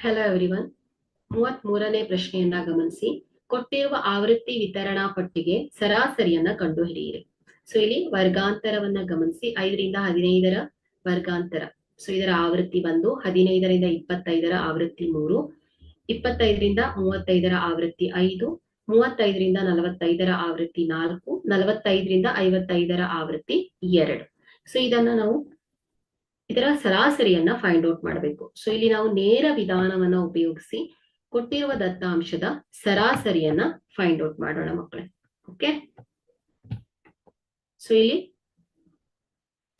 Hello everyone. 33ನೇ ಪ್ರಶ್ನೆಯನ್ನ ಗಮನಿಸಿ. ಕೊಟ್ಟಿರುವ ಆವೃತ್ತಿ ವಿತರಣಾ ಪಟ್ಟಿಗೆ ಸರಾಸರಿಯನ್ನ ಕಂಡುಹಿಡಿಯಿರಿ. ಸೊ ಇಲ್ಲಿ ವರ್ಗಾಂತರವನ್ನ ಗಮನಿಸಿ. 5ರಿಂದ 15ರ ವರ್ಗಾಂತರ. ಸೊ ಇದರ ಆವೃತ್ತಿ ಬಂದು 15ರಿಂದ 25ರ ಆವೃತ್ತಿ 3, 25ರಿಂದ 35ರ ಆವೃತ್ತಿ 5, 35ರಿಂದ 45ರ ಆವೃತ್ತಿ 4, 45ರಿಂದ 55ರ ಆವೃತ್ತಿ 2. ಸೊ ಇದನ್ನ ನಾವು ಇದರ ಸರಾಸರಿಯನ್ನ ಫೈಂಡ್ ಔಟ್ ಮಾಡಬೇಕು. ಸೊ ಇಲ್ಲಿ ನಾವು ನೇರ ವಿಧಾನವನ್ನ ಉಪಯೋಗಿಸಿ ಕೊಟ್ಟಿರುವ ದತ್ತಾಂಶದ ಸರಾಸರಿಯನ್ನ ಫೈಂಡ್ ಔಟ್ ಮಾಡೋಣ ಮಕ್ಕಳೇ. ಓಕೆ, ಸೊ ಇಲ್ಲಿ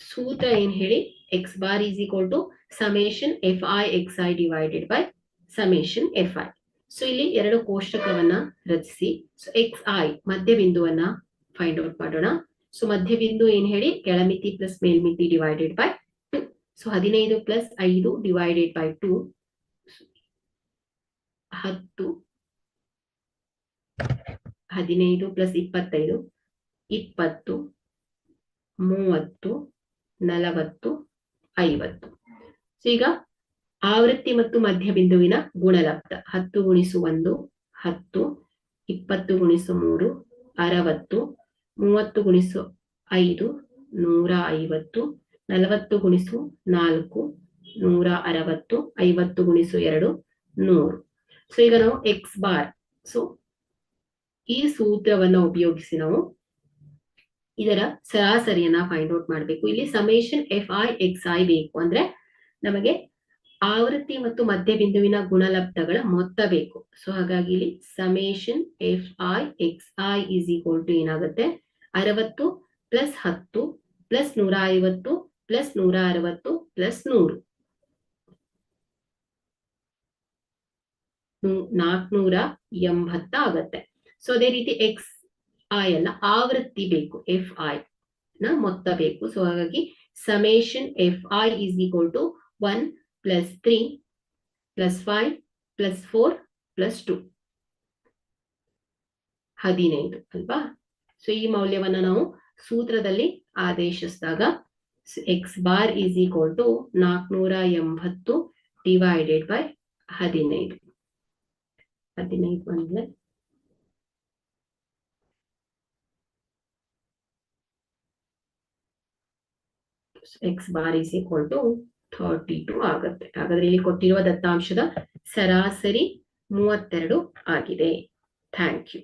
ಸೂತ್ರ ಏನ್ ಹೇಳಿ, X bar is equal to summation F I X I divided by summation F I. So ಇಲ್ಲಿ ಎರಡು ಕೋಷ್ಟಕವನ್ನ ರಚಿಸಿ. ಸೊ ಎಕ್ಸ್ ಐ ಮಧ್ಯಬಿಂದುವನ್ನ ಫೈಂಡ್ ಔಟ್ ಮಾಡೋಣ. ಸೊ ಮಧ್ಯಬಿಂದು ಏನ್ ಹೇಳಿ, ಕೆಳಮಿತಿ ಪ್ಲಸ್ ಮೇಲ್ಮಿತಿ divided by 2. So 15 plus 5 divided by 2 10, 15 plus 25 20, 30, 40, 50. So ಈಗ ಆವೃತ್ತಿ ಮತ್ತು ಮಧ್ಯಬಿಂದುವಿನ ಗುಣಲಬ್ಧ 10 ಗುಣಿಸು 1 10, 20 ಗುಣಿಸು 3 60, 30 ಗುಣಿಸು 5 150, 40 ಗುಣಿಸು 4 160, 50 ಗುಣಿಸು 2 100. ಸೊ ಈಗ ನಾವು ಎಕ್ಸ್ ಬಾರ್, ಸೊ ಈ ಸೂತ್ರವನ್ನ ಉಪಯೋಗಿಸಿ ನಾವು ಇದರ ಸರಾಸರಿಯನ್ನ ಫೈಂಡ್ ಔಟ್ ಮಾಡಬೇಕು. ಇಲ್ಲಿ summation F I X I ಬೇಕು ಅಂದ್ರೆ ನಮಗೆ ಆವೃತ್ತಿ ಮತ್ತು ಮಧ್ಯಬಿಂದುವಿನ ಗುಣಲಬ್ಧಗಳ ಮೊತ್ತ ಬೇಕು. ಸೊ ಹಾಗಾಗಿ ಇಲ್ಲಿ summation F I X I is equal to ಏನಾಗುತ್ತೆ, 60 ಪ್ಲಸ್ 10 ಪ್ಲಸ್ 150 ಪ್ಲಸ್ 160 ಪ್ಲಸ್ 100 480 ಆಗತ್ತೆ. ಸೊ ಅದೇ ರೀತಿ ಎಕ್ಸ್ ಐ ಅಲ್ಲ, ಆವೃತ್ತಿ ಬೇಕು, ಎಫ್ ಐ ನ ಮೊತ್ತ ಬೇಕು. ಸೊ ಹಾಗಾಗಿ summation F I is equal to 1 plus 3 plus 5 plus 4 plus 2 15 ಅಲ್ವಾ. ಸೊ ಈ ಮೌಲ್ಯವನ್ನ ನಾವು ಸೂತ್ರದಲ್ಲಿ ಆದೇಶಿಸಿದಾಗ X bar is equal to 480 divided by 15 ಬಂದ್ರೆ X bar is equal to 32 ಆಗುತ್ತೆ. ಹಾಗಾದ್ರೆ ಇಲ್ಲಿ ಕೊಟ್ಟಿರುವ ದತ್ತಾಂಶದ ಸರಾಸರಿ 32 ಆಗಿದೆ. Thank you.